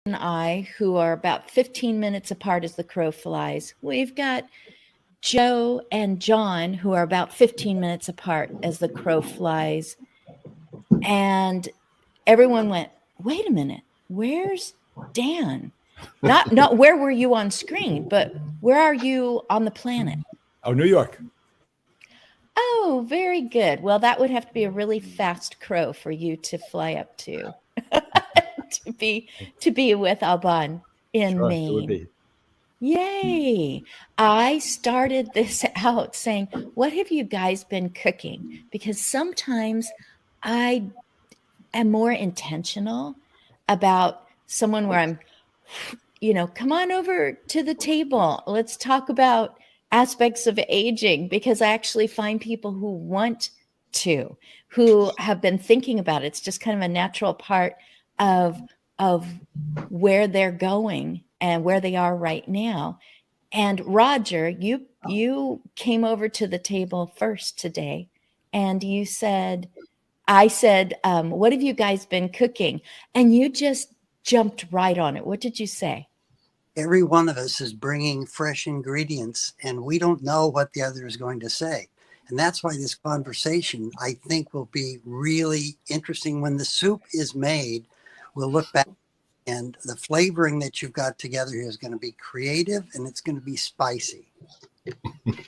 and I, who are about 15 minutes apart as the crow flies. We've got Joe and John, who are about 15 minutes apart as the crow flies. And everyone went, wait a minute, where's Dan? Not where were you on screen, but where are you on the planet? Oh, New York. Oh, very good. Well, that would have to be a really fast crow for you to fly up to to be with Alban in Maine. It would be. Yay. I started this out saying, what have you guys been cooking? Because sometimes I am more intentional about someone where I'm, come on over to the table. Let's talk about aspects of aging, because I actually find people who want to, who have been thinking about it. It's just kind of a natural part of where they're going and where they are right now. And Roger, you came over to the table first today, and you said, I said, what have you guys been cooking? And you just jumped right on it. What did you say? Every one of us is bringing fresh ingredients, and we don't know what the other is going to say. And that's why this conversation, I think, will be really interesting. When the soup is made, we'll look back, and the flavoring that you've got together here is going to be creative, and it's going to be spicy.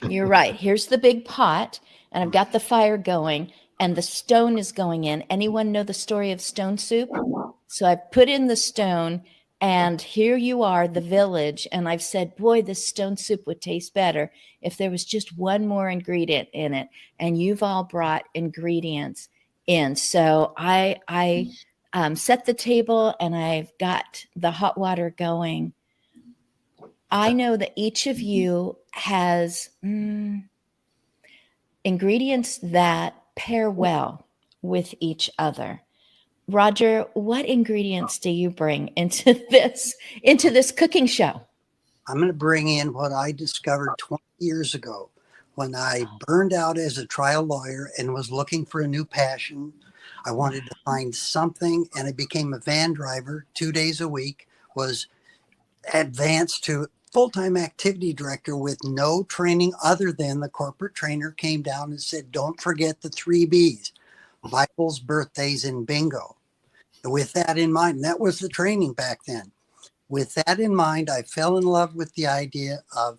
You're right. Here's the big pot, and I've got the fire going, and the stone is going in. Anyone know the story of stone soup? So I've put in the stone, and here you are, the village. And I've said, boy, this stone soup would taste better if there was just one more ingredient in it. And you've all brought ingredients in. So I set the table, and I've got the hot water going. I know that each of you has ingredients that pair well with each other. Roger, what ingredients do you bring into this cooking show? I'm going to bring in what I discovered 20 years ago when I burned out as a trial lawyer and was looking for a new passion. I wanted to find something, and I became a van driver 2 days a week, was advanced to full-time activity director with no training other than the corporate trainer came down and said, don't forget the 3 B's, Bibles, birthdays, and bingo. With that in mind, that was the training back then. With that in mind, I fell in love with the idea of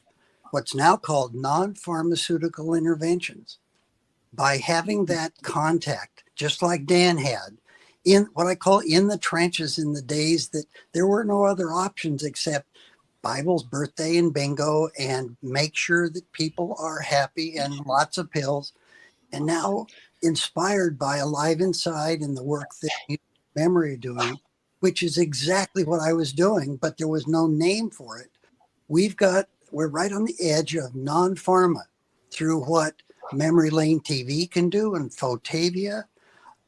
what's now called non-pharmaceutical interventions. By having that contact, just like Dan had, in what I call in the trenches, in the days that there were no other options except Bibles, birthday, and bingo, and make sure that people are happy, and lots of pills. And now, inspired by Alive Inside and the work that Memory are doing, which is exactly what I was doing, but there was no name for it. We're right on the edge of non-pharma through what Memory Lane TV can do and Photavia.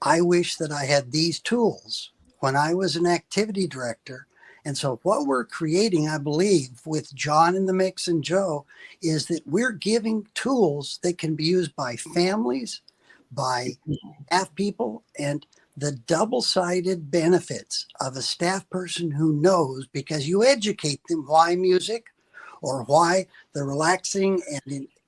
I wish that I had these tools when I was an activity director. And so what we're creating, I believe, with John in the mix and Joe, is that we're giving tools that can be used by families, by staff people, and the double-sided benefits of a staff person who knows, because you educate them why music or why the relaxing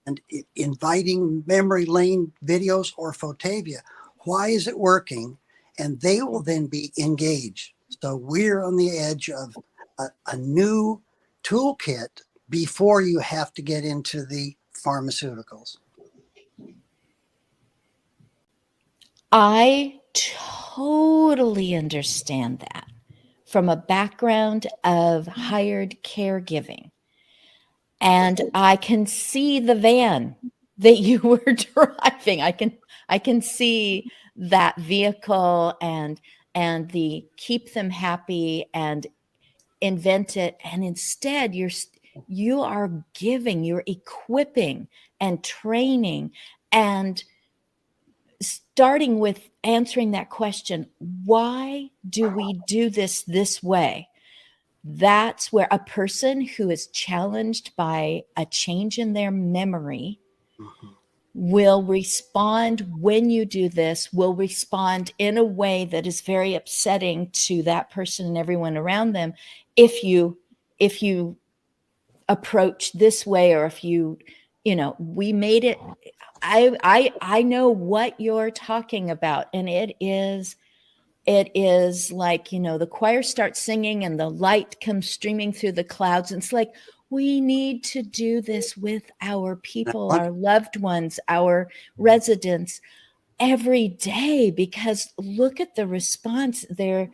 and inviting Memory Lane videos or Photavia, why is it working? And they will then be engaged. So we're on the edge of a new toolkit before you have to get into the pharmaceuticals. I totally understand that from a background of hired caregiving. And I can see the van that you were driving. I can see that vehicle and the keep them happy and invent it. And instead you are giving, you're equipping and training and starting with answering that question, why do we do this way? That's where a person who is challenged by a change in their memory will respond when you do this, will respond in a way that is very upsetting to that person and everyone around them if you approach this way, or if you we made it. I know what you're talking about, and it is like, the choir starts singing and the light comes streaming through the clouds, and it's like, we need to do this with our people, our loved ones, our residents every day, because look at the response. They're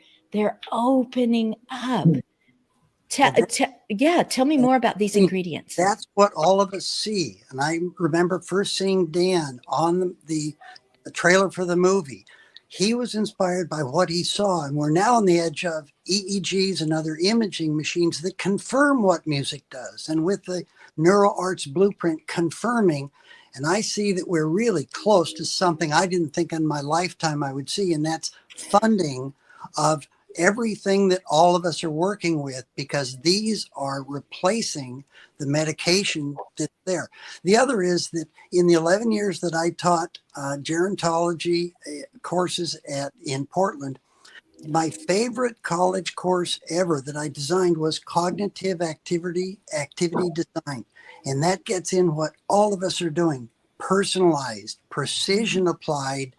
opening up. Tell me more about these ingredients. That's what all of us see. And I remember first seeing Dan on the trailer for the movie. He was inspired by what he saw, and we're now on the edge of EEGs and other imaging machines that confirm what music does. And with the NeuroArts blueprint confirming, and I see that we're really close to something I didn't think in my lifetime I would see, and that's funding of everything that all of us are working with, because these are replacing the medication that's there. The other is that in the 11 years that I taught gerontology courses in Portland, my favorite college course ever that I designed was cognitive activity design. And that gets in what all of us are doing: personalized, precision applied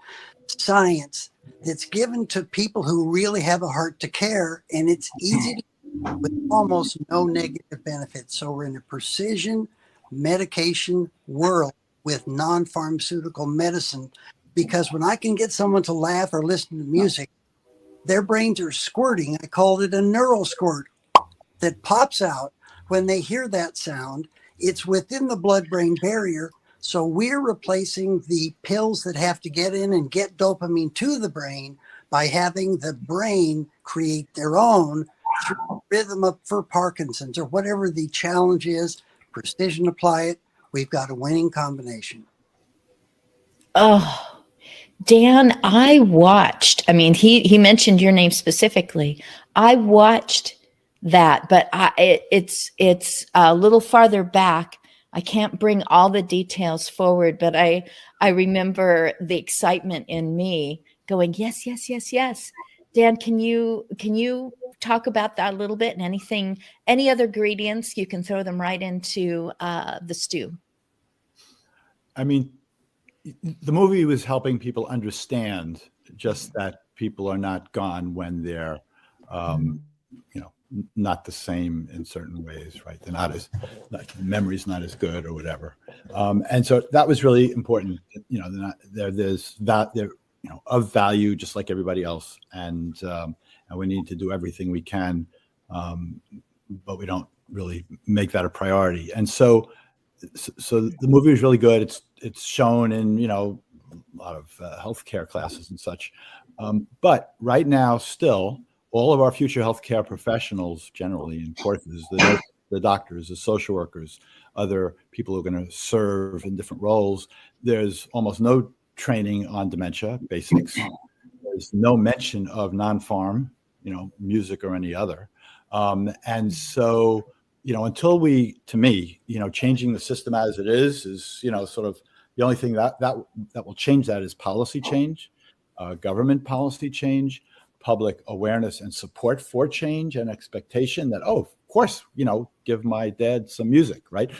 science that's given to people who really have a heart to care, and it's easy to do with almost no negative benefits. So we're in a precision medication world with non-pharmaceutical medicine, because when I can get someone to laugh or listen to music, their brains are squirting. I called it a neural squirt that pops out when they hear that sound. It's within the blood-brain barrier. So we're replacing the pills that have to get in and get dopamine to the brain by having the brain create their own through rhythm up for Parkinson's or whatever the challenge is. Precision apply it. We've got a winning combination. Oh, Dan, I mean, he mentioned your name specifically. I watched that, but it's a little farther back. I can't bring all the details forward, but I remember the excitement in me going, yes, yes, yes, yes. Dan, can you talk about that a little bit, and any other ingredients, you can throw them right into the stew. I mean, the movie was helping people understand just that people are not gone when they're, not the same in certain ways, right? They're not memory's not as good or whatever. And so that was really important. There's that they're, of value, just like everybody else. And we need to do everything we can, but we don't really make that a priority. And so the movie was really good. It's shown in, a lot of healthcare classes and such. But right now, still, all of our future healthcare professionals, generally in courses, the doctors, the social workers, other people who are going to serve in different roles, there's almost no training on dementia basics. There's no mention of non-pharm, music or any other. And so, until to me, changing the system as it is, sort of the only thing that will change that is policy change, government policy change, public awareness and support for change, and expectation that, of course, give my dad some music, right?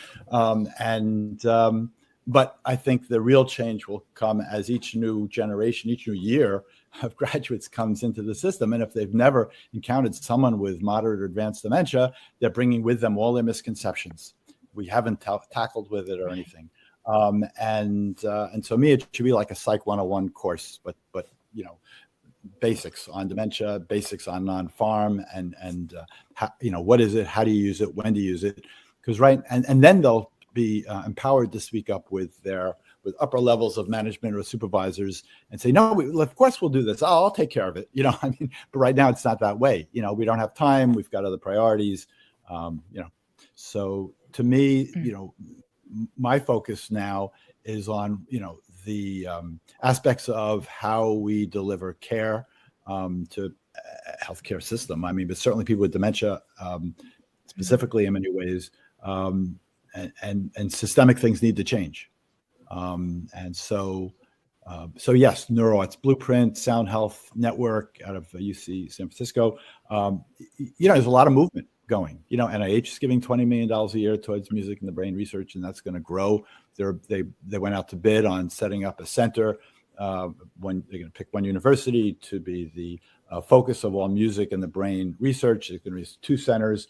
But I think the real change will come as each new generation, each new year of graduates comes into the system. And if they've never encountered someone with moderate or advanced dementia, they're bringing with them all their misconceptions. We haven't tackled with it or anything. And so me, it should be like a Psych 101 course, but basics on dementia, basics on non-pharm, and how, what is it? How do you use it? When do you use it? Because and then they'll be empowered to speak up with upper levels of management or supervisors and say, no, of course we'll do this. I'll take care of it. But right now it's not that way. We don't have time. We've got other priorities. So to me, my focus now is on, the aspects of how we deliver care to healthcare system. But certainly people with dementia, specifically in many ways, and systemic things need to change. And so, so yes, NeuroArts Blueprint, Sound Health Network out of UC San Francisco. There's a lot of movement going. NIH is giving $20 million a year towards music and the brain research, and that's going to grow. They went out to bid on setting up a center. When they're going to pick one university to be the focus of all music and the brain research. There's going to be two centers,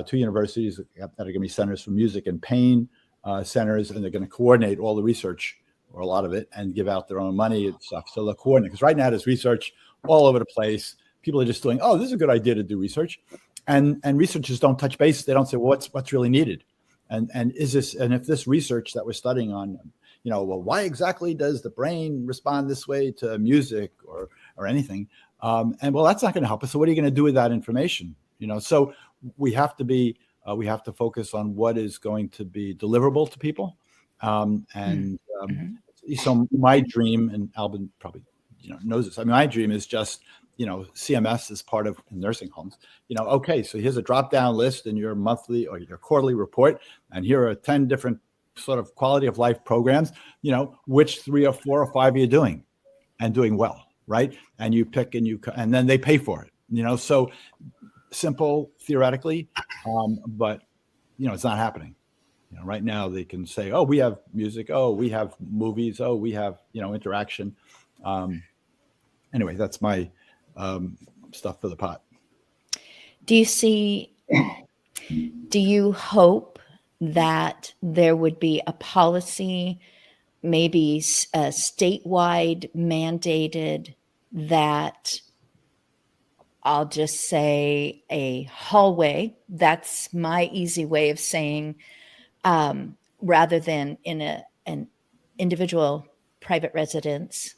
two universities that are going to be centers for music and pain centers, and they're going to coordinate all the research, or a lot of it, and give out their own money and stuff. So they'll coordinate, because right now there's research all over the place. People are just doing, oh, this is a good idea to do research. And researchers don't touch base. They don't say, well, what's really needed? And if this research that we're studying on, well, why exactly does the brain respond this way to music or anything? And well, that's not going to help us. So what are you going to do with that information? So we have to focus on what is going to be deliverable to people. So my dream, and Albin probably knows this. I mean, my dream is just CMS is part of nursing homes. Okay, so here's a drop down list in your monthly or your quarterly report, and here are 10 different sort of quality of life programs. Which 3 or 4 or 5 are you doing, and doing well, right? And you pick and then they pay for it. So simple theoretically, but it's not happening. Right now they can say, oh, we have music, oh, we have movies, oh, we have interaction. Anyway, that's my stuff for the pot. Do you hope that there would be a policy, maybe statewide mandated, that I'll just say a hallway? That's my easy way of saying, rather than in an individual private residence,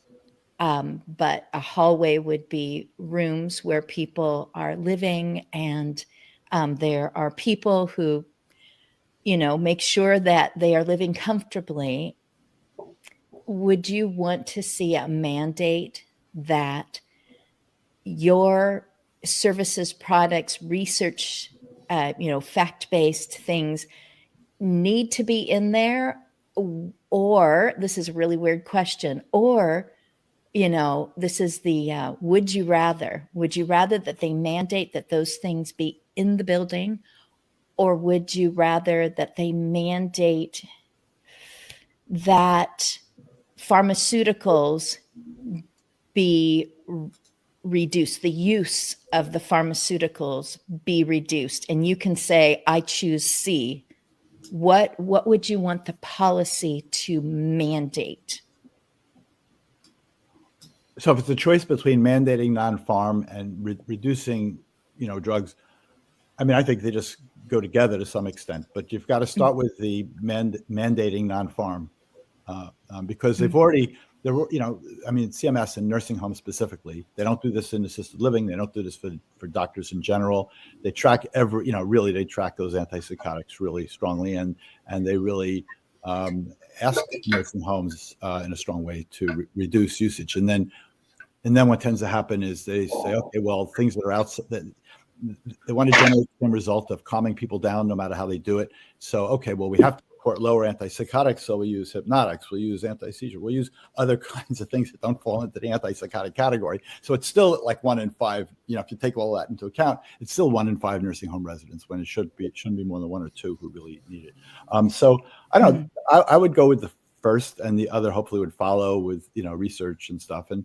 but a hallway would be rooms where people are living, and there are people who, make sure that they are living comfortably. Would you want to see a mandate that your services, products, research, fact-based things need to be in there? Or, this is a really weird question, or this is the would you rather that they mandate that those things be in the building, or would you rather that they mandate that pharmaceuticals be reduced, the use of the pharmaceuticals be reduced, and you can say, I choose C? What would you want the policy to mandate? So if it's a choice between mandating non-farm and reducing, drugs, I mean, I think they just go together to some extent. But you've got to start with the mandating non-farm, because they've already, CMS and nursing homes specifically, they don't do this in assisted living. They don't do this for doctors in general. They track they track those antipsychotics really strongly, and they really ask nursing homes in a strong way to reduce usage. And then what tends to happen is they say, okay, well, things that are outside, they want to generate the same result of calming people down no matter how they do it. So, okay, well, we have to report lower antipsychotics, so we use hypnotics, we'll use anti-seizure, we'll use other kinds of things that don't fall into the antipsychotic category. So it's still like 1 in 5, if you take all that into account, it's still 1 in 5 nursing home residents, when it shouldn't be more than 1 or 2 who really need it. So I don't know, I would go with the first, and the other hopefully would follow with, research and stuff. And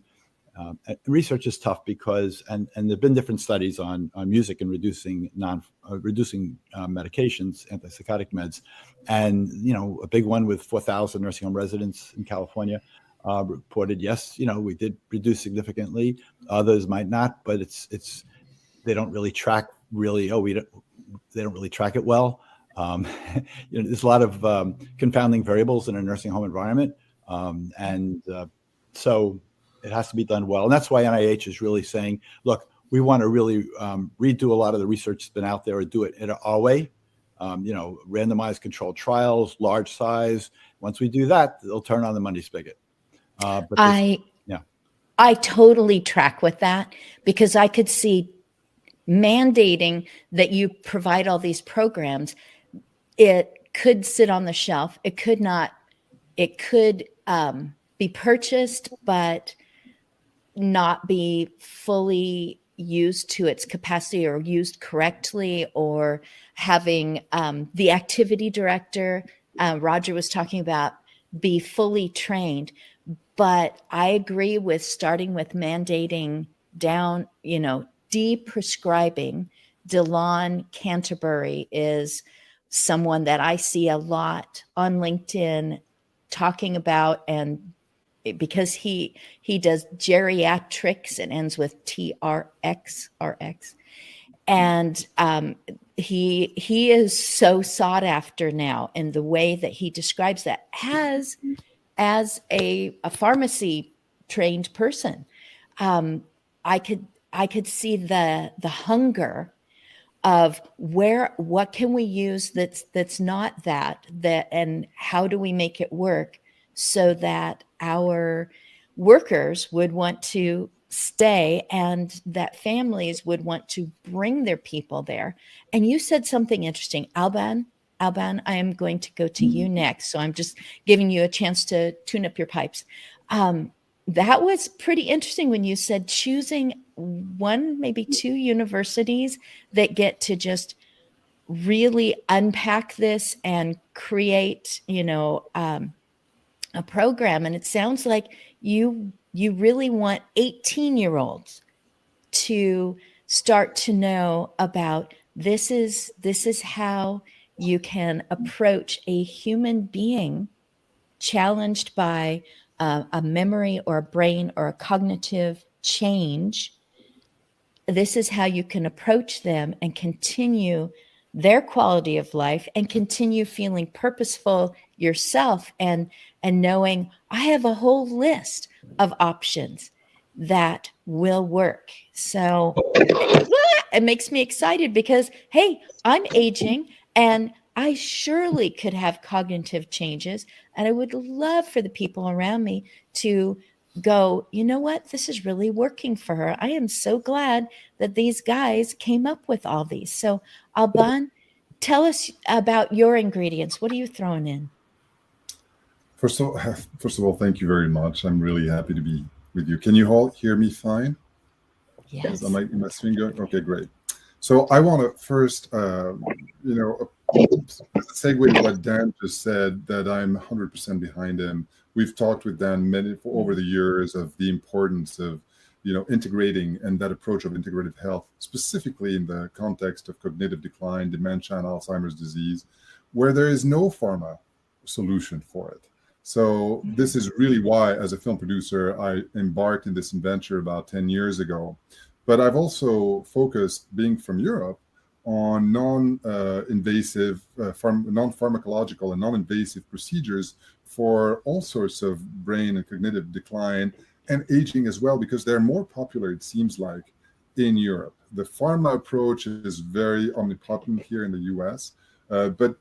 research is tough because, and there've been different studies on music and reducing medications, antipsychotic meds, and a big one with 4,000 nursing home residents in California reported, yes, we did reduce significantly. Others might not, but they don't really track they don't really track it well. There's a lot of confounding variables in a nursing home environment, so it has to be done well. And that's why NIH is really saying, look, we want to really redo a lot of the research that's been out there, or do it in our way. Randomized controlled trials, large size. Once we do that, they'll turn on the money spigot. I totally track with that, because I could see mandating that you provide all these programs. It could sit on the shelf. It could not it could be purchased, but not be fully used to its capacity or used correctly, or having the activity director, Roger was talking about, be fully trained. But I agree with starting with mandating down, de-prescribing. Delon Canterbury is someone that I see a lot on LinkedIn talking about, and because he does geriatrics, it ends with TRX, and he is so sought after now in the way that he describes that as a pharmacy trained person. I could see the hunger of what can we use that's not that, and how do we make it work so that our workers would want to stay and that families would want to bring their people there. And you said something interesting, Alban, I am going to go to you next. So I'm just giving you a chance to tune up your pipes. That was pretty interesting when you said choosing one, maybe two universities that get to just really unpack this and create, a program. And it sounds like you really want 18-year-olds to start to know about this is how you can approach a human being challenged by a memory or a brain or a cognitive change. This is how you can approach them and continue their quality of life and continue feeling purposeful yourself, and knowing I have a whole list of options that will work. So it makes me excited because, hey, I'm aging and I surely could have cognitive changes. And I would love for the people around me to go, you know what? This is really working for her. I am so glad that these guys came up with all these. So Alban, tell us about your ingredients. What are you throwing in? First of all, thank you very much. I'm really happy to be with you. Can you all hear me fine? Yes. Am I screen going? Okay, great. So I want to first, segue to what Dan just said, that I'm 100% behind him. We've talked with Dan over the years of the importance of, integrating, and that approach of integrative health, specifically in the context of cognitive decline, dementia, and Alzheimer's disease, where there is no pharma solution for it. So this is really why, as a film producer, I embarked in this adventure about 10 years ago. But I've also focused, being from Europe, on non-invasive, non-pharmacological and non-invasive procedures for all sorts of brain and cognitive decline and aging as well, because they're more popular, it seems like, in Europe. The pharma approach is very omnipotent here in the US. But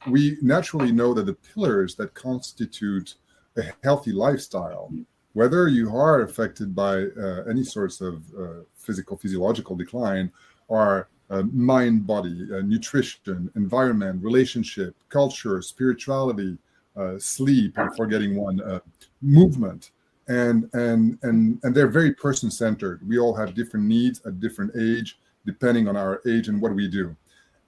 we naturally know that the pillars that constitute a healthy lifestyle, whether you are affected by any sorts of physiological decline, are mind, body, nutrition, environment, relationship, culture, spirituality, sleep, and forgetting one, movement. And they're very person-centered. We all have different needs at different age, depending on our age and what we do.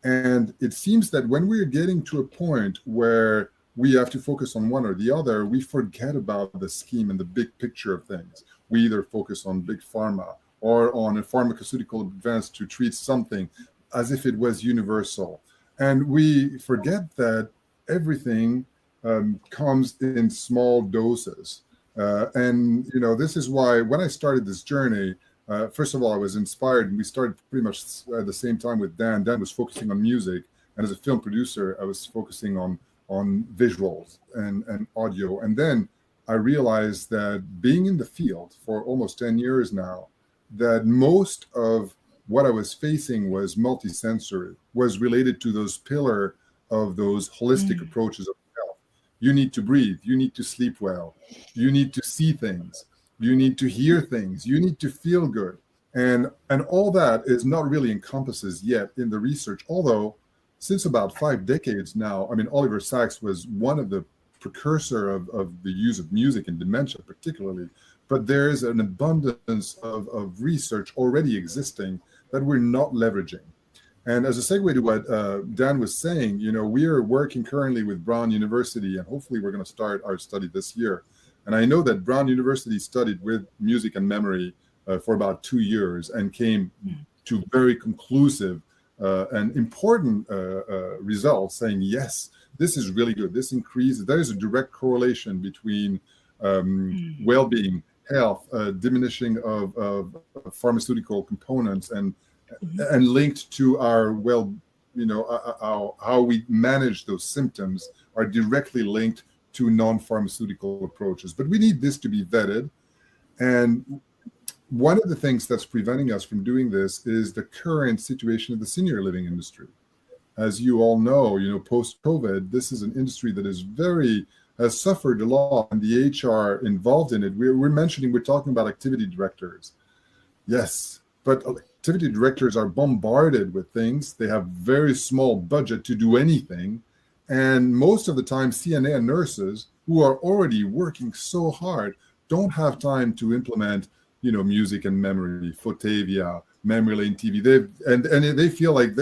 And it seems that when we're getting to a point where we have to focus on one or the other, we forget about the scheme and the big picture of things. We either focus on big pharma or on a pharmaceutical advance to treat something as if it was universal. And we forget that everything comes in small doses. This is why when I started this journey, first of all, I was inspired, and we started pretty much at the same time with Dan. Dan was focusing on music, and as a film producer, I was focusing on visuals and audio. And then I realized that being in the field for almost 10 years now, that most of what I was facing was multisensory, was related to those pillar of those holistic approaches of health. You need to breathe, you need to sleep well, you need to see things, you need to hear things, you need to feel good. And all that is not really encompasses yet in the research, although since about 5 decades now, I mean, Oliver Sacks was one of the precursor of the use of music in dementia particularly, but there's an abundance of research already existing that we're not leveraging. And as a segue to what Dan was saying, we are working currently with Brown University, and hopefully we're going to start our study this year. And I know that Brown University studied with music and memory for about 2 years and came to very conclusive and important results saying, yes, this is really good. This increases, there is a direct correlation between well-being, health, diminishing of pharmaceutical components, and linked to our how we manage those symptoms are directly linked to non-pharmaceutical approaches. But we need this to be vetted. And one of the things that's preventing us from doing this is the current situation of the senior living industry. As you all know, post-COVID, this is an industry that has suffered a lot, and the HR involved in it. We're talking about activity directors. Yes, but activity directors are bombarded with things. They have very small budget to do anything. And most of the time, CNA and nurses who are already working so hard don't have time to implement, music and memory, Photavia, memory lane TV. They feel like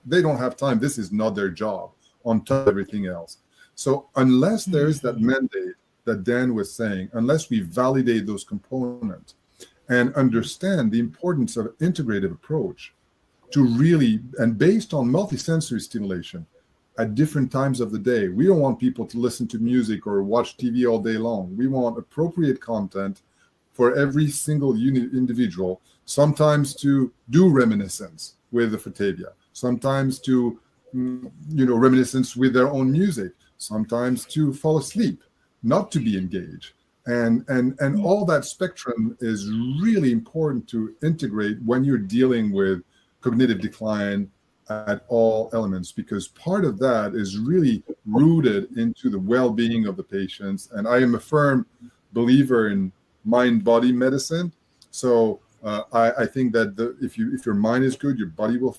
they don't have time. This is not their job on top of everything else. So unless there's that mandate that Dan was saying, unless we validate those components and understand the importance of an integrative approach to really, and based on multisensory stimulation at different times of the day. We don't want people to listen to music or watch TV all day long. We want appropriate content for every single individual, sometimes to do reminiscence with the Photavia, sometimes to, reminiscence with their own music, sometimes to fall asleep, not to be engaged. And all that spectrum is really important to integrate when you're dealing with cognitive decline at all elements, because part of that is really rooted into the well-being of the patients. And I am a firm believer in mind-body medicine. So I think that if your mind is good, your body will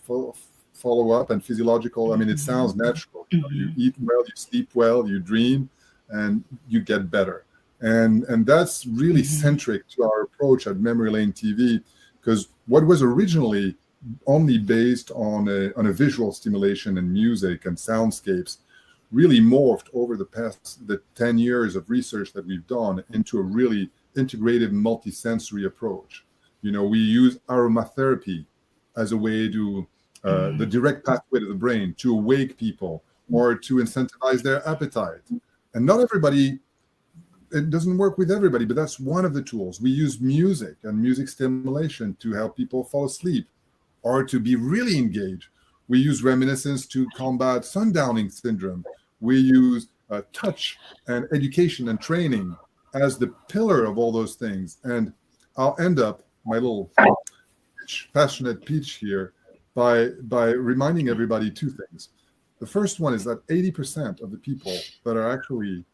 follow up, and physiological. I mean, it sounds natural. You eat well, you sleep well, you dream, and you get better. And that's really centric to our approach at Memory Lane TV, because what was originally only based on a visual stimulation and music and soundscapes really morphed over the 10 years of research that we've done into a really integrative multisensory approach. We use aromatherapy as a way to the direct pathway to the brain to awake people or to incentivize their appetite. And not everybody, it doesn't work with everybody, but that's one of the tools. We use music and music stimulation to help people fall asleep or to be really engaged. We use reminiscence to combat sundowning syndrome. We use touch and education and training as the pillar of all those things. And I'll end up my little passionate pitch here by reminding everybody two things. The first one is that 80% of the people that are actually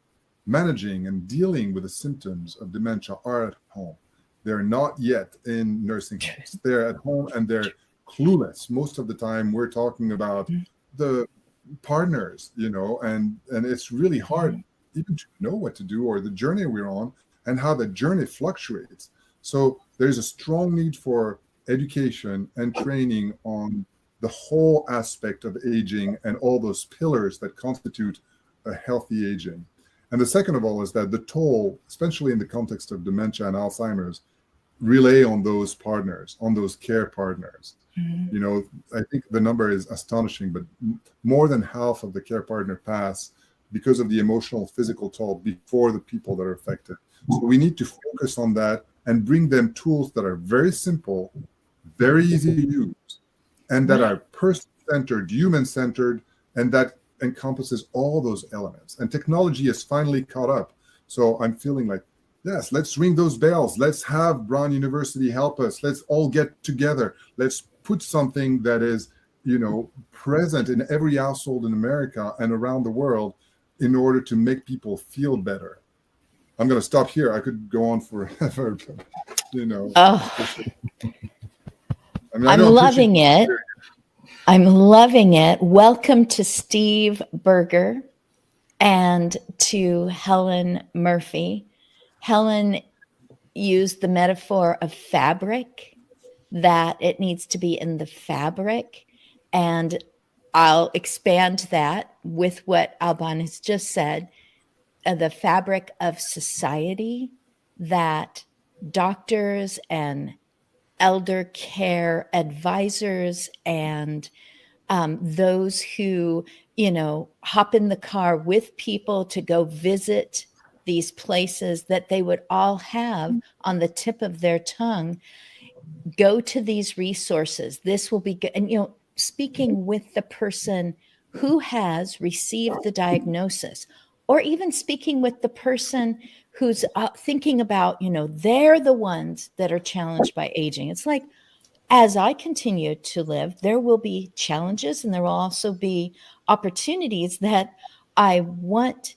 managing and dealing with the symptoms of dementia are at home. They're not yet in nursing homes. They're at home and they're clueless. Most of the time we're talking about the partners, and it's really hard even to know what to do or the journey we're on and how the journey fluctuates. So there's a strong need for education and training on the whole aspect of aging and all those pillars that constitute a healthy aging. And the second of all is that the toll, especially in the context of dementia and Alzheimer's, relay on those partners, on those care partners. I think the number is astonishing, but more than half of the care partner pass because of the emotional, physical toll before the people that are affected. So we need to focus on that and bring them tools that are very simple, very easy to use, and that are person-centered, human-centered, and that encompasses all those elements. And technology has finally caught up. So I'm feeling like, yes, let's ring those bells. Let's have Brown University help us. Let's all get together. Let's put something that is, present in every household in America and around the world in order to make people feel better. I'm going to stop here. I could go on forever, Oh, I'm loving it. I'm loving it. Welcome to Steve Berger. And to Helen Murphy, Helen used the metaphor of fabric, that it needs to be in the fabric. And I'll expand that with what Alban has just said, the fabric of society, that doctors and elder care advisors and those who, hop in the car with people to go visit these places, that they would all have on the tip of their tongue, go to these resources. This will be good. And, speaking with the person who has received the diagnosis, or even speaking with the person who's thinking about, they're the ones that are challenged by aging. It's like, as I continue to live, there will be challenges and there will also be opportunities that I want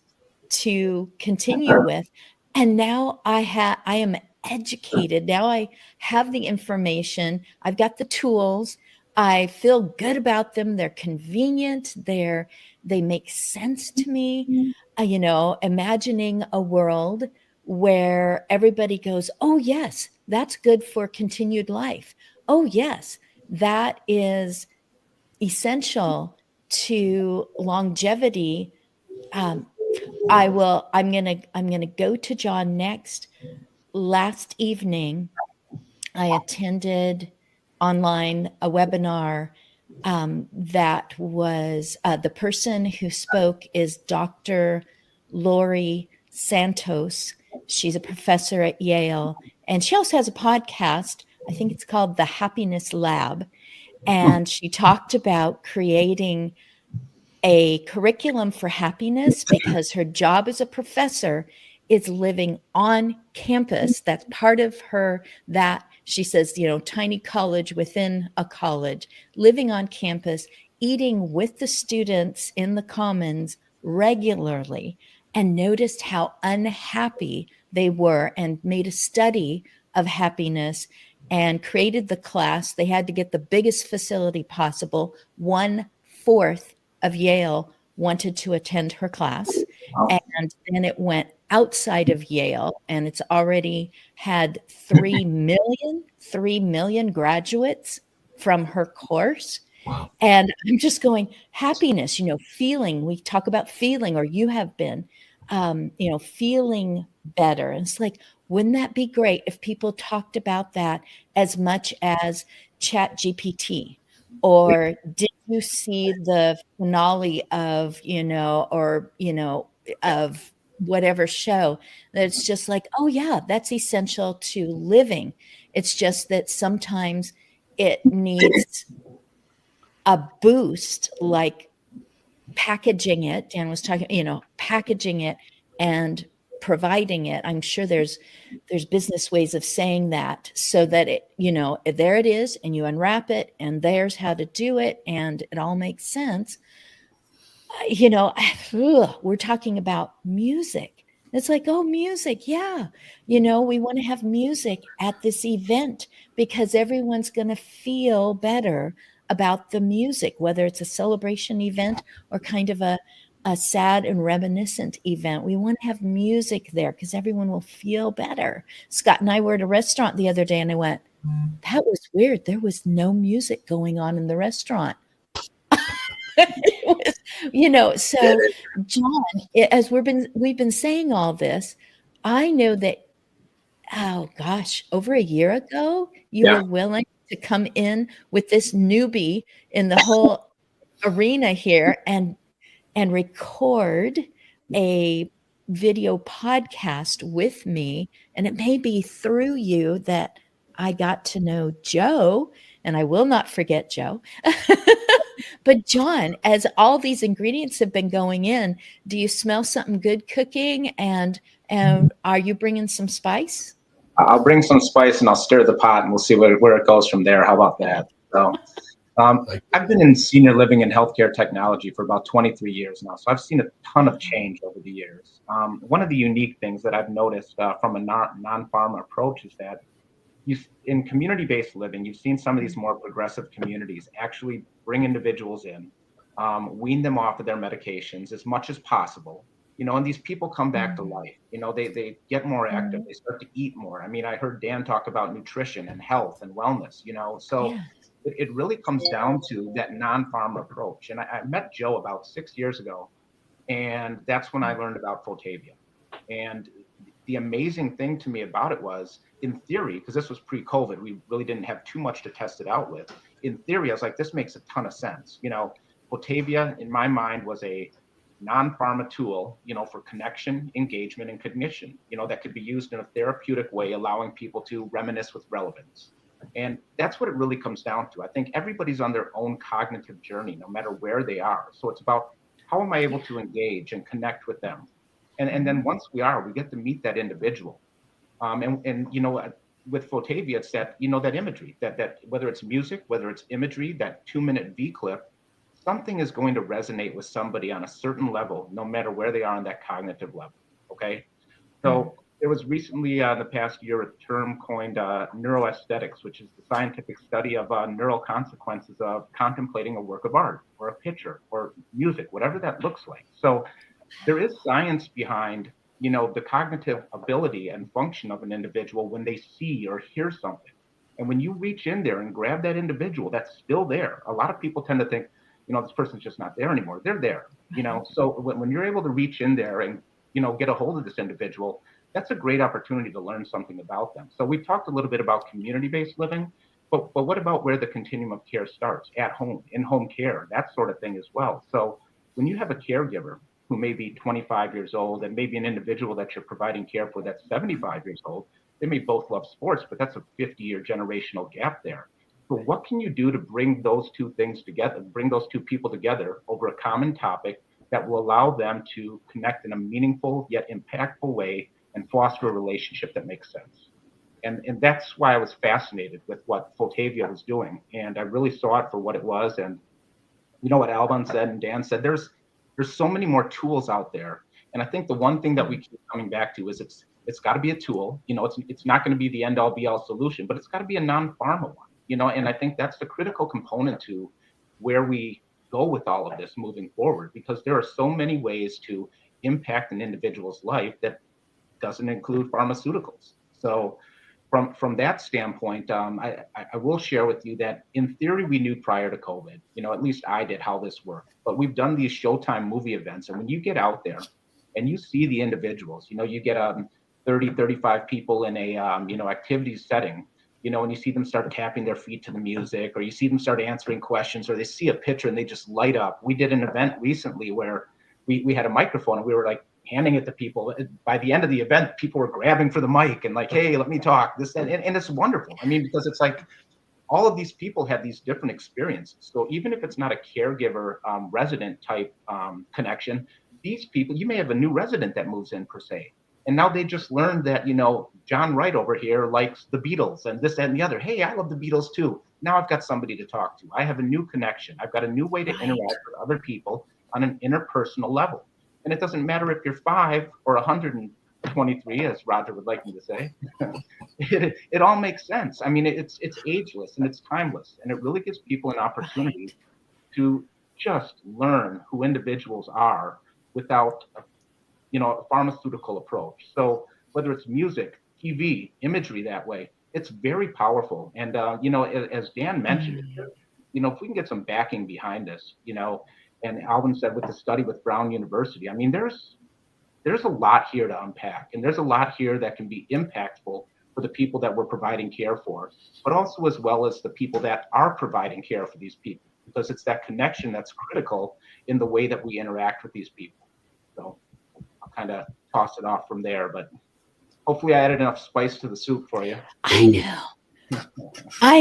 to continue with. And now I am educated. Now I have the information. I've got the tools. I feel good about them. They're convenient. They make sense to me. Imagining a world where everybody goes, oh yes, that's good for continued life. Oh yes, that is essential to longevity. I'm gonna go to John next. Last evening, I attended online a webinar that was the person who spoke is Dr. Lori Santos. She's a professor at Yale, and she also has a podcast. I think it's called The Happiness Lab. And she talked about creating a curriculum for happiness because her job as a professor is living on campus. That's part of her, that she says, tiny college within a college, living on campus, eating with the students in the commons regularly, and noticed how unhappy they were, and made a study of happiness and created the class. They had to get the biggest facility possible. 1/4 of Yale wanted to attend her class. And then it went outside of Yale, and it's already had 3 million graduates from her course. Wow. And I'm just going, happiness, feeling, we talk about feeling, or you have been, feeling better. And it's like, wouldn't that be great if people talked about that as much as Chat GPT? Or did you see the finale of, of whatever show, that it's just like, oh yeah, that's essential to living. It's just that sometimes it needs a boost, like packaging it. Dan was talking, packaging it and providing it. I'm sure there's business ways of saying that, so that it, there it is, and you unwrap it, and there's how to do it, and it all makes sense. We're talking about music. It's like, oh, music. Yeah. We want to have music at this event because everyone's going to feel better about the music, whether it's a celebration event or kind of a sad and reminiscent event. We want to have music there because everyone will feel better. Scott and I were at a restaurant the other day, and I went, that was weird. There was no music going on in the restaurant. So John, as we've been saying all this, I know that, oh gosh, over a year ago, you were willing to come in with this newbie in the whole arena here and record a video podcast with me. And it may be through you that I got to know Joe, and I will not forget Joe. But John, as all these ingredients have been going in, do you smell something good cooking? And are you bringing some spice? I'll bring some spice and I'll stir the pot, and we'll see where it goes from there. How about that? So, I've been in senior living and healthcare technology for about 23 years now, so I've seen a ton of change over the years. One of the unique things that I've noticed from a non-pharma approach is that in community-based living, you've seen some of these more progressive communities actually bring individuals in, wean them off of their medications as much as possible. And these people come back to life. They get more active. They start to eat more. I mean, I heard Dan talk about nutrition and health and wellness, so Yes. it really comes down to that non-pharma approach. And I met Joe about 6 years ago, and that's when I learned about Fotavia. And the amazing thing to me about it was, in theory, because this was pre-COVID, we really didn't have too much to test it out with. In theory, I was like, this makes a ton of sense. Fotavia, in my mind, was a non-pharma tool, for connection, engagement, and cognition, that could be used in a therapeutic way, allowing people to reminisce with relevance. And that's what it really comes down to. I think everybody's on their own cognitive journey, no matter where they are. So it's about, how am I able to engage and connect with them? And then once we get to meet that individual. With Fotavia, it's that, that imagery, that whether it's music, whether it's imagery, that 2-minute V clip, something is going to resonate with somebody on a certain level, no matter where they are on that cognitive level. Okay. So there was recently, in the past year, a term coined neuroaesthetics, which is the scientific study of neural consequences of contemplating a work of art or a picture or music, whatever that looks like. So there is science behind, the cognitive ability and function of an individual when they see or hear something. And when you reach in there and grab that individual that's still there, a lot of people tend to think, this person's just not there anymore. They're there, So when you're able to reach in there and, get a hold of this individual, that's a great opportunity to learn something about them. So we talked a little bit about community-based living, but what about where the continuum of care starts? At home, in-home care, that sort of thing as well. So when you have a caregiver who may be 25 years old and maybe an individual that you're providing care for that's 75 years old, they may both love sports, but that's a 50-year generational gap there. So what can you do to bring those two things together, bring those two people together over a common topic that will allow them to connect in a meaningful yet impactful way and foster a relationship that makes sense? And that's why I was fascinated with what Fotavia was doing. And I really saw it for what it was. And what Alban said and Dan said, there's so many more tools out there. And I think the one thing that we keep coming back to is it's got to be a tool. It's not going to be the end all be all solution, but it's got to be a non-pharma one. And I think that's the critical component to where we go with all of this moving forward, because there are so many ways to impact an individual's life that doesn't include pharmaceuticals. So from that standpoint, I will share with you that in theory, we knew prior to COVID, at least I did, how this worked. But we've done these Showtime movie events. And when you get out there and you see the individuals, you get 30, 35 people in a, activities setting, and you see them start tapping their feet to the music, or you see them start answering questions, or they see a picture and they just light up. We did an event recently where we had a microphone and we were like handing it to people. By the end of the event, people were grabbing for the mic and like, hey, let me talk. And it's wonderful. I mean, because it's like all of these people have these different experiences. So even if it's not a caregiver resident type connection, these people, you may have a new resident that moves in per se. And now they just learned that, John Wright over here likes the Beatles and this, that, and the other. Hey, I love the Beatles too. Now I've got somebody to talk to. I have a new connection. I've got a new way to interact with other people on an interpersonal level. And it doesn't matter if you're 5 or 123, as Roger would like me to say. It all makes sense. I mean, it's ageless and it's timeless. And it really gives people an opportunity to just learn who individuals are without a pharmaceutical approach. So whether it's music, TV, imagery that way, it's very powerful. And, as Dan mentioned, if we can get some backing behind this, and Alvin said with the study with Brown University, I mean, there's a lot here to unpack, and there's a lot here that can be impactful for the people that we're providing care for, but also as well as the people that are providing care for these people, because it's that connection that's critical in the way that we interact with these people. So I'll kind of toss it off from there, but hopefully I added enough spice to the soup for you. I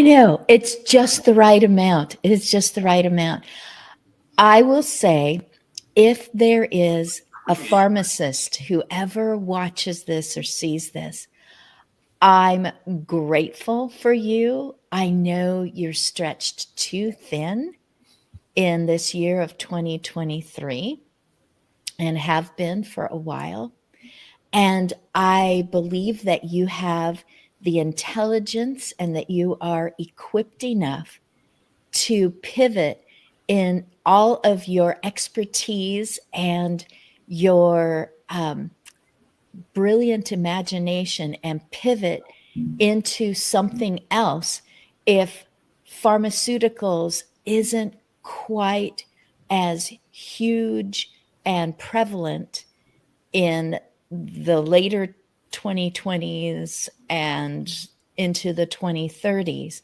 know. It's just the right amount. It's just the right amount. I will say, if there is a pharmacist who ever watches this or sees this, I'm grateful for you. I know you're stretched too thin in this year of 2023 and have been for a while. And I believe that you have the intelligence and that you are equipped enough to pivot in all of your expertise and your brilliant imagination and pivot into something else if pharmaceuticals isn't quite as huge and prevalent in the later 2020s and into the 2030s.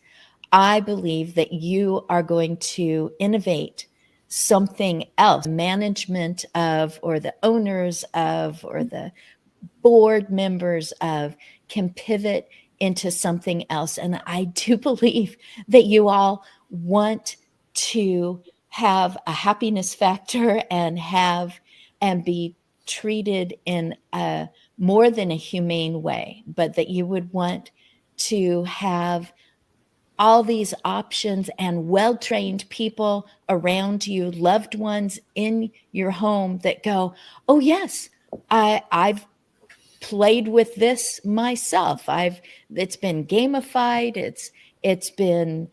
I believe that you are going to innovate something else. Management of, or the owners of, or the board members of can pivot into something else. And I do believe that you all want to have a happiness factor and be treated in a more than a humane way, but that you would want to have all these options and well-trained people around you, loved ones in your home that go, oh yes, I've played with this myself. It's been gamified. It's been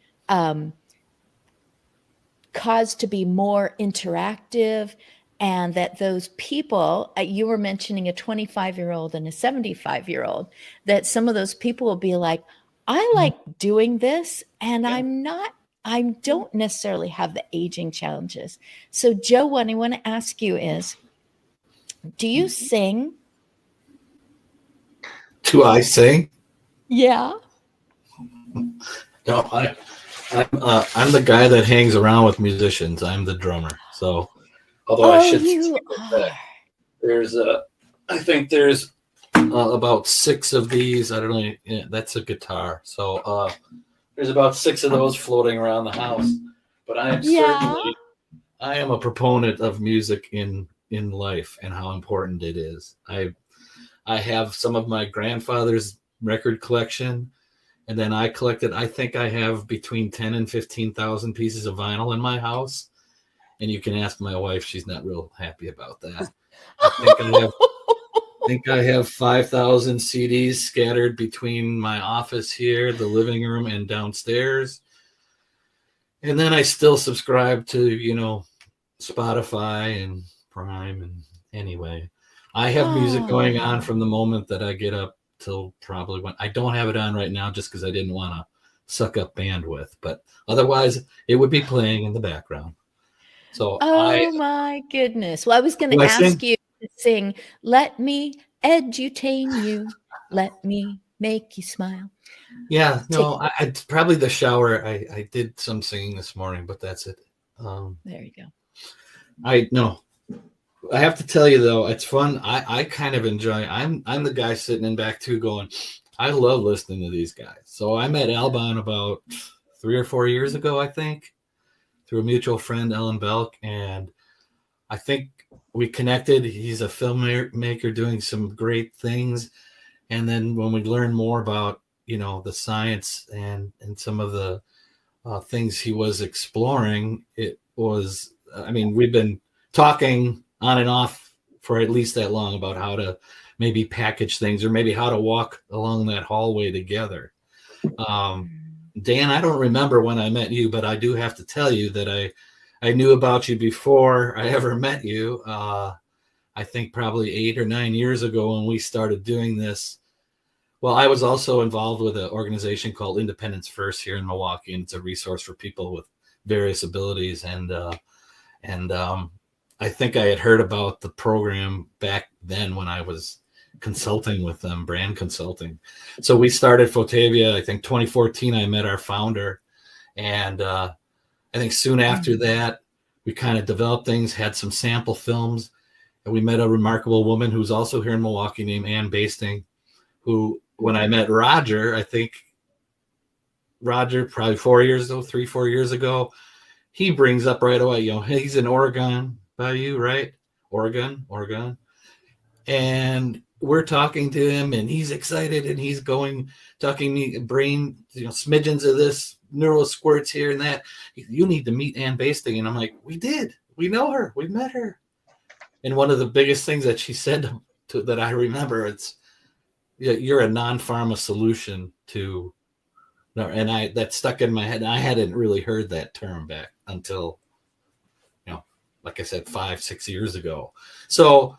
caused to be more interactive, and that those people, you were mentioning a 25-year-old and a 75-year-old, that some of those people will be like, I like doing this, and I don't necessarily have the aging challenges. So Joe, what I want to ask you is, do you sing? Do I sing? Yeah. No, I'm the guy that hangs around with musicians. I'm the drummer. So, although I should, there's I think there's about 6 of these. I don't know. Yeah, that's a guitar. So there's about 6 of those floating around the house. But I am certainly, I am a proponent of music in life and how important it is. I have some of my grandfather's record collection, and then I collected, I think I have between 10 and 15,000 pieces of vinyl in my house. And you can ask my wife, she's not real happy about that. I think I have 5,000 CDs scattered between my office here, the living room, and downstairs. And then I still subscribe to, Spotify and Prime. And anyway, I have music going on from the moment that I get up till probably when I don't have it on right now, just because I didn't want to suck up bandwidth. But otherwise, it would be playing in the background. So, my goodness. Well, I was going to ask you to sing, "Let Me Edutain You, Let Me Make You Smile." Yeah, no, I probably the shower. I did some singing this morning, but that's it. There you go. I have to tell you though, it's fun. I kind of enjoy. I'm the guy sitting in back too, going, I love listening to these guys. So I met Alban about 3 or 4 years ago, I think, through a mutual friend, Ellen Belk, and I think we connected. He's a filmmaker doing some great things, and then when we learned more about the science and some of the things he was exploring, it was. I mean, we've been talking on and off for at least that long about how to maybe package things or maybe how to walk along that hallway together. Dan, I don't remember when I met you, but I do have to tell you that I knew about you before I ever met you. I think probably 8 or 9 years ago when we started doing this. Well, I was also involved with an organization called Independence First here in Milwaukee, and it's a resource for people with various abilities. And I think I had heard about the program back then when I was consulting with them, brand consulting. So we started Photavia, I think 2014, I met our founder. And I think soon after that, we kind of developed things, had some sample films, and we met a remarkable woman who's also here in Milwaukee named Ann Basting, who, when I met Roger, I think Roger, probably 4 years ago, 3-4 years ago, he brings up right away, he's in Oregon by you, right? Oregon. And we're talking to him and he's excited and he's talking me brain, smidgens of this, neural squirts here and that. You need to meet Ann Basting. And I'm like, we know her. We met her. And one of the biggest things that she said that I remember, it's, you're a non-pharma solution to, and that stuck in my head. I hadn't really heard that term back until like I said, 5-6 years ago. So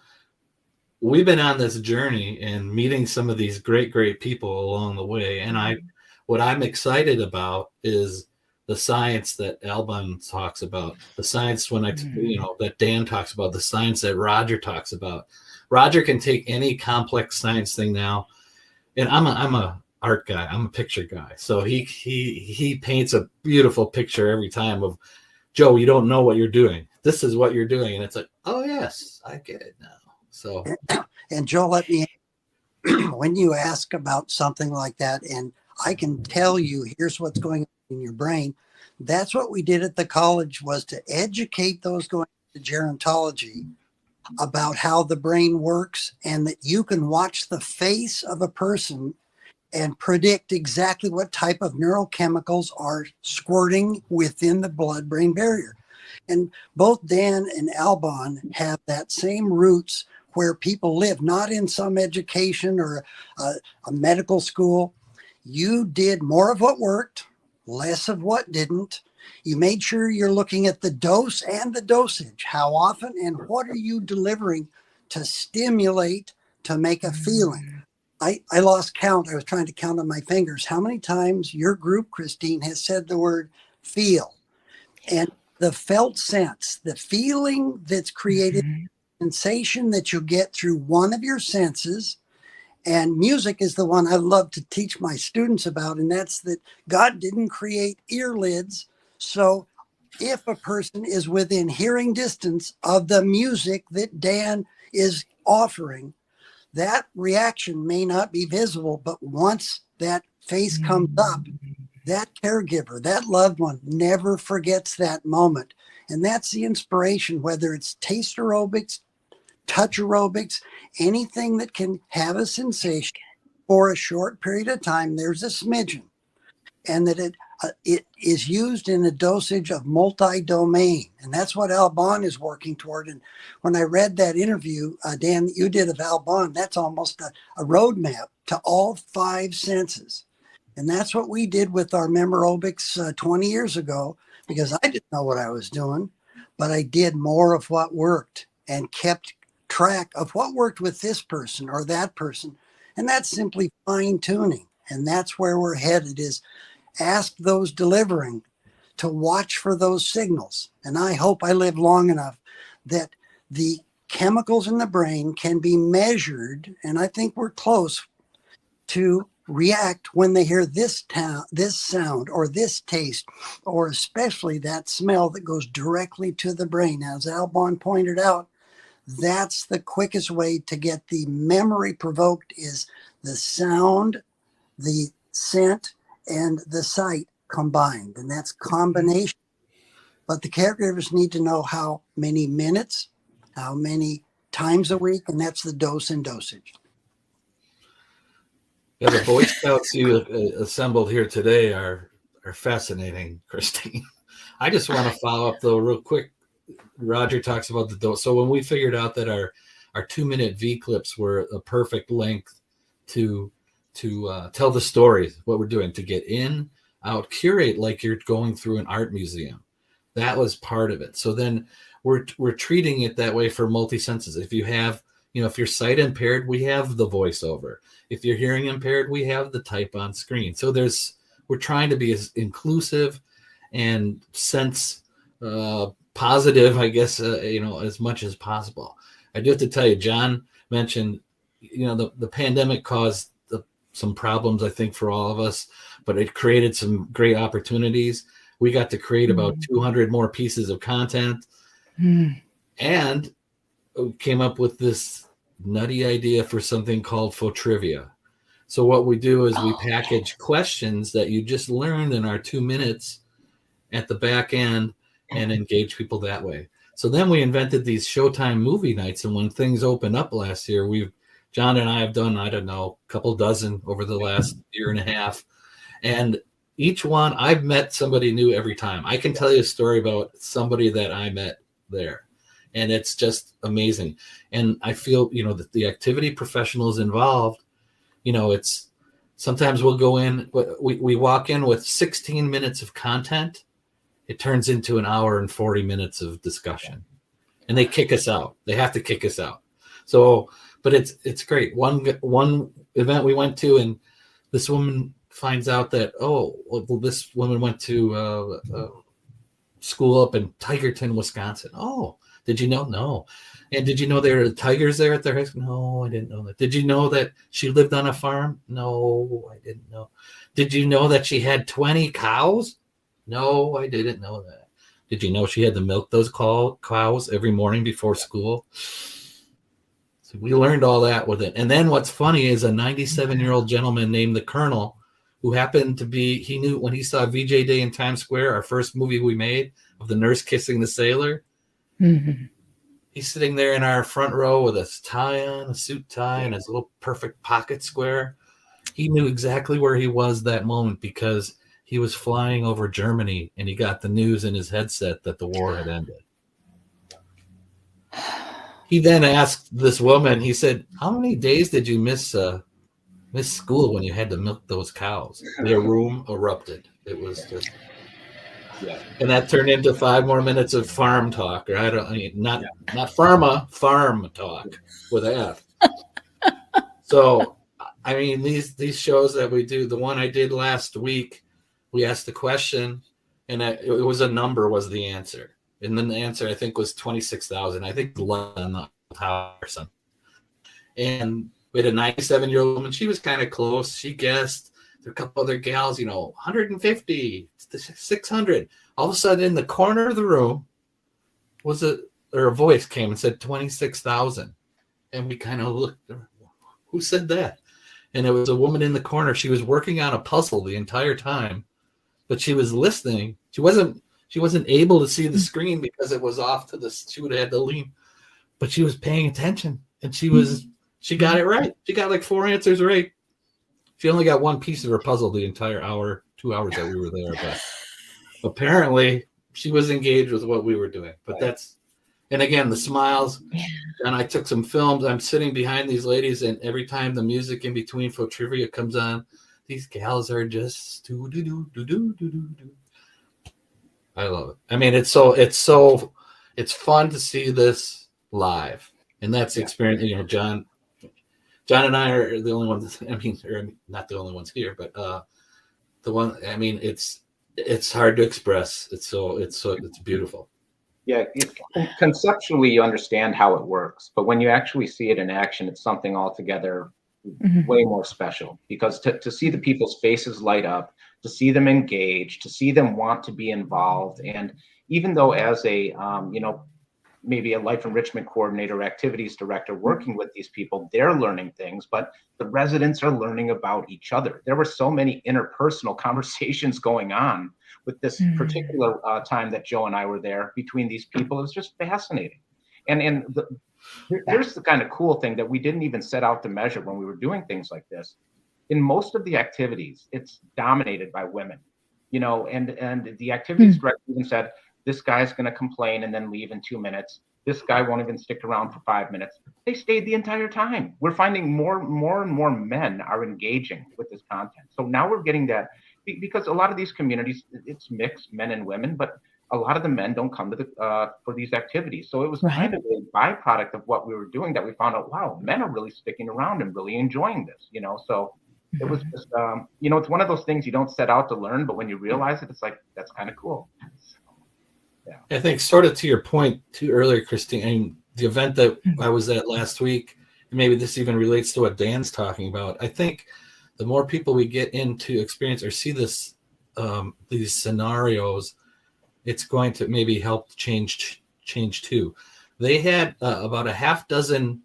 we've been on this journey and meeting some of these great people along the way. And what I'm excited about is the science that Alban talks about, the science that Dan talks about, the science that Roger talks about. Roger can take any complex science thing now, and I'm a art guy, I'm a picture guy, so he paints a beautiful picture every time of, Joe, you don't know what you're doing. This is what you're doing, and it's like, oh yes, I get it now. So, and Joe, let me, when you ask about something like that, and I can tell you, here's what's going on in your brain. That's what we did at the college, was to educate those going to gerontology about how the brain works, and that you can watch the face of a person and predict exactly what type of neurochemicals are squirting within the blood-brain barrier. And both Dan and Alban have that same roots where people live, not in some education or a medical school. You did more of what worked, less of what didn't. You made sure you're looking at the dose and the dosage. How often and what are you delivering to stimulate, to make a feeling? I lost count. I was trying to count on my fingers how many times your group, Christine, has said the word feel. And the felt sense, the feeling that's created, sensation that you get through one of your senses. And music is the one I love to teach my students about, and that's that God didn't create earlids. So if a person is within hearing distance of the music that Dan is offering, that reaction may not be visible, but once that face comes up, that caregiver, that loved one never forgets that moment. And that's the inspiration, whether it's taste aerobics, touch aerobics, anything that can have a sensation for a short period of time. There's a smidgen, and that it is used in a dosage of multi-domain. And that's what Alban is working toward. And when I read that interview, Dan, that you did of Alban, that's almost a roadmap to all 5 senses. And that's what we did with our Memorobics 20 years ago, because I didn't know what I was doing, but I did more of what worked and kept track of what worked with this person or that person. And that's simply fine tuning. And that's where we're headed, is ask those delivering to watch for those signals. And I hope I live long enough that the chemicals in the brain can be measured. And I think we're close to react when they hear this sound or this taste, or especially that smell that goes directly to the brain. As Alban pointed out, that's the quickest way to get the memory provoked, is the sound, the scent, and the sight combined. And that's combination. But the caregivers need to know how many minutes, how many times a week, and that's the dose and dosage. Yeah, the Boy Scouts you assembled here today are fascinating, Christine. I just want to follow up though real quick. Roger talks about the dose. So when we figured out that our 2-minute V clips were a perfect length to tell the stories, what we're doing, to get in, out, curate like you're going through an art museum. That was part of it. So then we're treating it that way for multi-senses. If you have, if you're sight impaired, we have the voiceover. If you're hearing impaired, we have the type on screen. So we're trying to be as inclusive and sense positive, I guess, as much as possible. I do have to tell you, John mentioned, the pandemic caused some problems, I think, for all of us, but it created some great opportunities. We got to create about 200 more pieces of content, and came up with this nutty idea for something called Fotrivia. So what we do is we package questions that you just learned in our 2 minutes at the back end and engage people that way. So then we invented these Showtime movie nights, and when things opened up last year, John and I have done, I don't know, a couple dozen over the last year and a half. And each one, I've met somebody new every time. I can tell you a story about somebody that I met there. And it's just amazing. And I feel, that the activity professionals involved, it's sometimes we'll go in, we walk in with 16 minutes of content. It turns into an hour and 40 minutes of discussion. and they kick us out. They have to kick us out. So, but it's great. One event we went to, and this woman finds out that, oh, well, this woman went to school up in Tigerton, Wisconsin. Oh, did you know? No. And did you know there are tigers there at their high school? No, I didn't know that. Did you know that she lived on a farm? No, I didn't know. Did you know that she had 20 cows? No, I didn't know that. Did you know she had to milk those cows every morning before school? So we learned all that with it. And then what's funny is a 97-year-old gentleman named the Colonel, who happened to be, he knew when he saw VJ Day in Times Square, our first movie we made of the nurse kissing the sailor. Mm-hmm. He's sitting there in our front row with a tie on, a suit tie, and his little perfect pocket square. He knew exactly where he was that moment because he was flying over Germany and he got the news in his headset that the war had ended. He then asked this woman, he said, how many days did you miss school when you had to milk those cows? Their room erupted. It was just, yeah. And that turned into 5 more minutes of farm talk, or not pharma, farm talk with an F. So, I mean, these shows that we do, the one I did last week, we asked the question, and it was a number was the answer. And then the answer, I think, was 26,000. I think on the house or something. And we had a 97-year-old woman. She was kind of close. She guessed. There were a couple other gals, 150, 600. All of a sudden, in the corner of the room, a voice came and said 26,000. And we kind of looked, who said that? And it was a woman in the corner. She was working on a puzzle the entire time, but she was listening. She wasn't able to see the screen because it was off to she would have had to lean, but she was paying attention, and she got it right. She got like 4 answers right. She only got one piece of her puzzle the entire 2 hours that we were there, but apparently she was engaged with what we were doing. But and again, the smiles. And I took some films. I'm sitting behind these ladies, and every time the music in between for trivia comes on, these gals are just do do do do do do do. I love it. I mean, it's fun to see this live, and that's the experience. John and I are the only ones. I mean, or not the only ones here, but the one. I mean, it's hard to express. It's beautiful. Yeah, conceptually you understand how it works, but when you actually see it in action, it's something altogether way more special. Because to see the people's faces light up, to see them engaged, to see them want to be involved, and even though as a maybe a life enrichment coordinator, activities director working with these people, they're learning things, but the residents are learning about each other. There were so many interpersonal conversations going on with this particular time that Joe and I were there between these people. It was just fascinating. And here's the kind of cool thing that we didn't even set out to measure when we were doing things like this. In most of the activities, it's dominated by women, and the activities director even said, this guy's going to complain and then leave in 2 minutes. This guy won't even stick around for 5 minutes. They stayed the entire time. We're finding more and more men are engaging with this content. So now we're getting that, because a lot of these communities, it's mixed men and women, but a lot of the men don't come to for these activities. So it was kind of a byproduct of what we were doing that we found out, wow, men are really sticking around and really enjoying this, So it was just, it's one of those things you don't set out to learn, but when you realize it, it's like, that's kind of cool. Yeah. I think sort of to your point too earlier, Christine, I mean, the event that I was at last week, and maybe this even relates to what Dan's talking about. I think the more people we get into experience or see this, these scenarios, it's going to maybe help change too. They had about a half dozen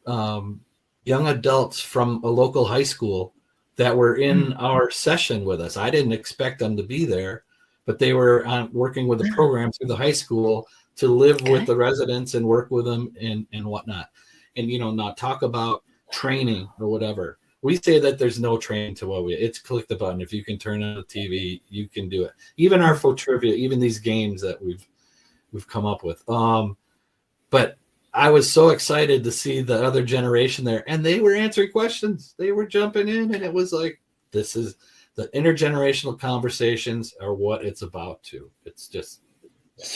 young adults from a local high school that were in our session with us. I didn't expect them to be there, but they were working with the program through the high school to live with the residents and work with them and whatnot. And, not talk about training or whatever. We say that there's no training to what it's click the button. If you can turn on the TV, you can do it. Even our faux trivia, even these games that we've come up with. But I was so excited to see the other generation there, and they were answering questions. They were jumping in, and it was like, this is the intergenerational conversations are what it's about too. It's just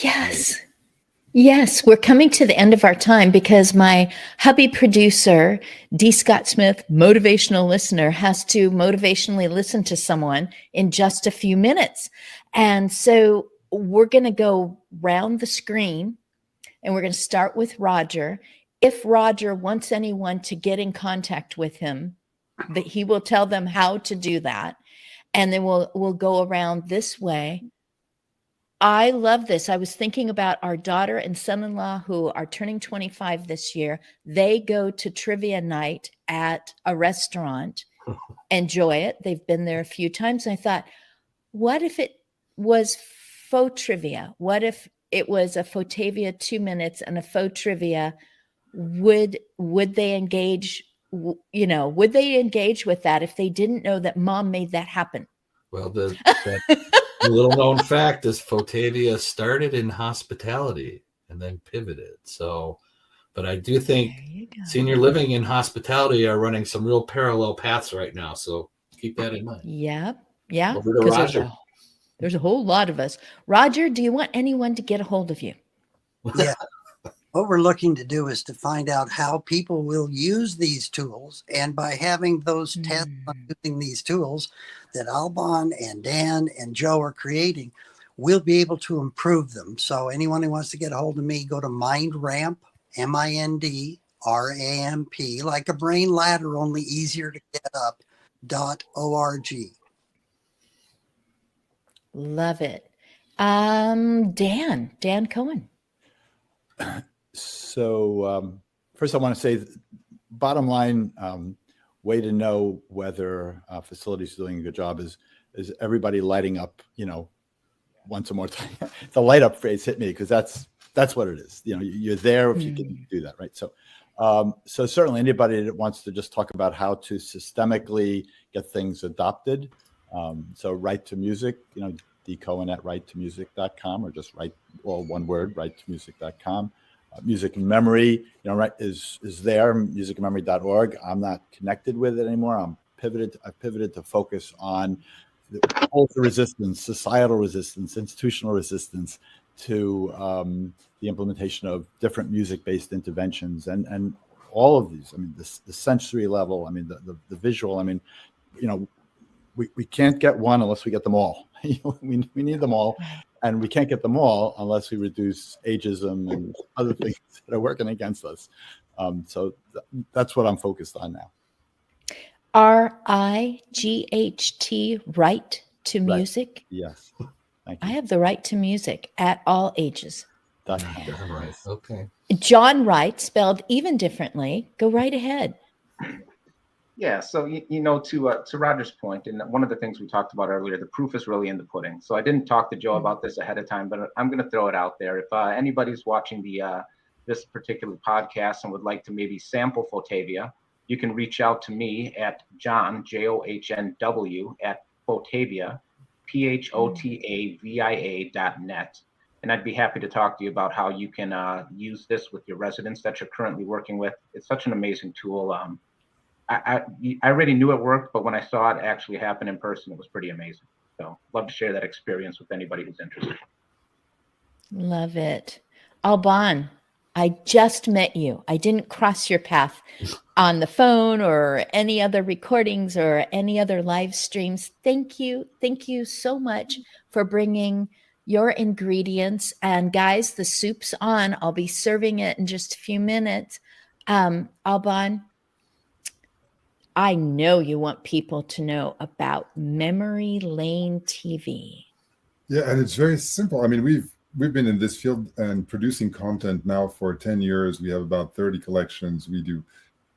yes. Yes, we're coming to the end of our time because my hubby producer, D. Scott Smith, motivational listener, has to motivationally listen to someone in just a few minutes. And so we're going to go round the screen and we're going to start with Roger. If Roger wants anyone to get in contact with him, that he will tell them how to do that. And then we'll go around this way. I love this. I was thinking about our daughter and son-in-law who are turning 25 this year. They go to trivia night at a restaurant, enjoy it. They've been there a few times. And I thought, what if it was faux trivia? What if it was a Fotavia 2 minutes and a faux trivia? Would they engage, would they engage with that if they didn't know that mom made that happen? Well, the little known fact is Fotavia started in hospitality and then pivoted. So, but I do think senior living and hospitality are running some real parallel paths right now. So keep that in mind. Yeah. Yeah. Over to Roger. There's a whole lot of us. Roger, do you want anyone to get a hold of you? Yeah. What we're looking to do is to find out how people will use these tools. And by having those tests on using these tools that Alban and Dan and Joe are creating, we'll be able to improve them. So anyone who wants to get a hold of me, go to MindRamp, MindRamp, like a brain ladder, only easier to get up, .org. Love it. Dan Cohen. So first, I want to say, bottom line, way to know whether facilities are doing a good job is everybody lighting up. Once or more time. The light up phrase hit me because that's what it is. You're there if you can do that, right? So, so certainly anybody that wants to just talk about how to systemically get things adopted. So Right to Music, dcohen@righttomusic.com, or just write all one word, righttomusic.com. Music and Memory, is there, musicandmemory.org. I'm not connected with it anymore. I've pivoted to focus on the resistance, societal resistance, institutional resistance to the implementation of different music-based interventions and all of these. I mean, the sensory level. I mean, the visual. I mean, we can't get one unless we get them all. we need them all, and we can't get them all unless we reduce ageism and other things that are working against us. So that's what I'm focused on now. RIGHT, Right to Music. Right. Yes. Thank you. I have the right to music at all ages. Right. Okay. John Wright, spelled even differently. Go right ahead. Yeah, so to Roger's point, and one of the things we talked about earlier, the proof is really in the pudding. So I didn't talk to Joe about this ahead of time, but I'm going to throw it out there. If anybody's watching this particular podcast and would like to maybe sample Fotavia, you can reach out to me at John, JOHNW, at Fotavia, PHOTAVIA.net. And I'd be happy to talk to you about how you can use this with your residents that you're currently working with. It's such an amazing tool. I already knew it worked, but when I saw it actually happen in person, it was pretty amazing. So love to share that experience with anybody who's interested. Love it. Alban, I just met you. I didn't cross your path on the phone or any other recordings or any other live streams. Thank you. Thank you so much for bringing your ingredients. And guys, the soup's on. I'll be serving it in just a few minutes. Alban, I know you want people to know about Memory Lane TV. Yeah, and it's very simple. I mean, we've been in this field and producing content now for 10 years. We have about 30 collections. We do,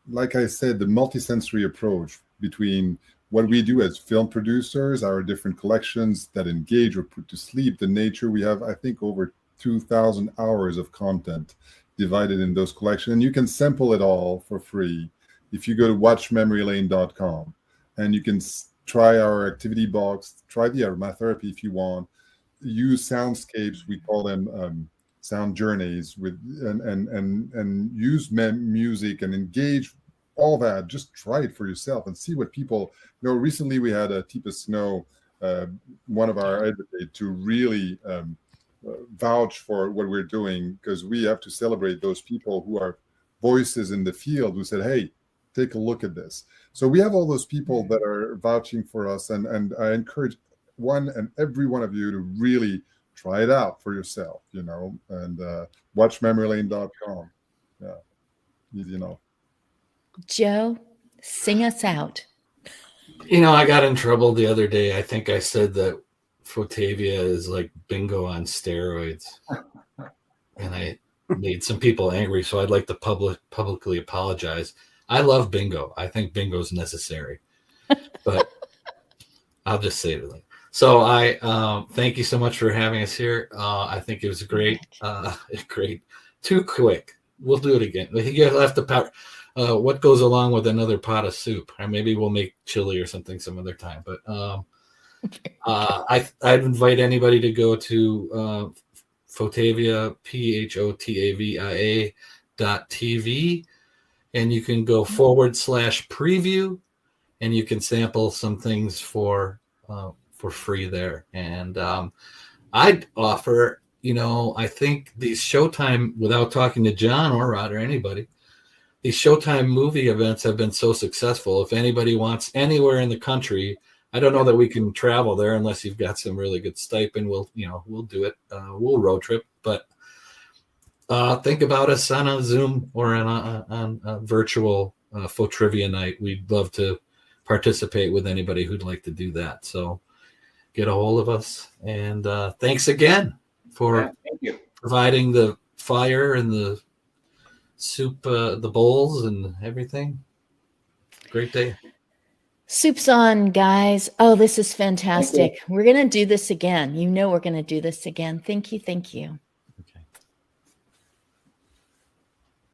like I said, the multisensory approach between what we do as film producers, our different collections that engage or put to sleep the nature. We have, I think, over 2,000 hours of content divided in those collections. And you can sample it all for free if you go to watchmemorylane.com, and you can try our activity box, try the aromatherapy if you want, use soundscapes, we call them sound journeys, with and use music and engage all that. Just try it for yourself and see what people know. Recently we had Tipa Snow, one of our advocates, to really vouch for what we're doing, because we have to celebrate those people who are voices in the field who said, hey, take a look at this. So we have all those people that are vouching for us, and I encourage one and every one of you to really try it out for yourself, and watchmemorylane.com. Yeah, easy enough. Joe, sing us out. I got in trouble the other day. I think I said that Fotavia is like bingo on steroids, and I made some people angry. So I'd like to publicly apologize. I love bingo. I think bingo is necessary, but I'll just say it. So I thank you so much for having us here. I think it was great. Great. Too quick. We'll do it again. You have to power. What goes along with another pot of soup? Or maybe we'll make chili or something some other time. But I'd invite anybody to go to Fotavia, PHOTAVIA.TV, and you can go /preview, and you can sample some things for free there. And I'd offer, I think these Showtime, without talking to John or Rod or anybody, these Showtime movie events have been so successful. If anybody wants anywhere in the country, I don't know that we can travel there unless you've got some really good stipend. We'll do it. We'll road trip, but think about us on a Zoom or on a virtual Fotrivia night. We'd love to participate with anybody who'd like to do that. So get a hold of us. And thanks again for providing the fire and the soup, the bowls and everything. Great day. Soup's on, guys. Oh, this is fantastic. We're going to do this again. We're going to do this again. Thank you. Thank you.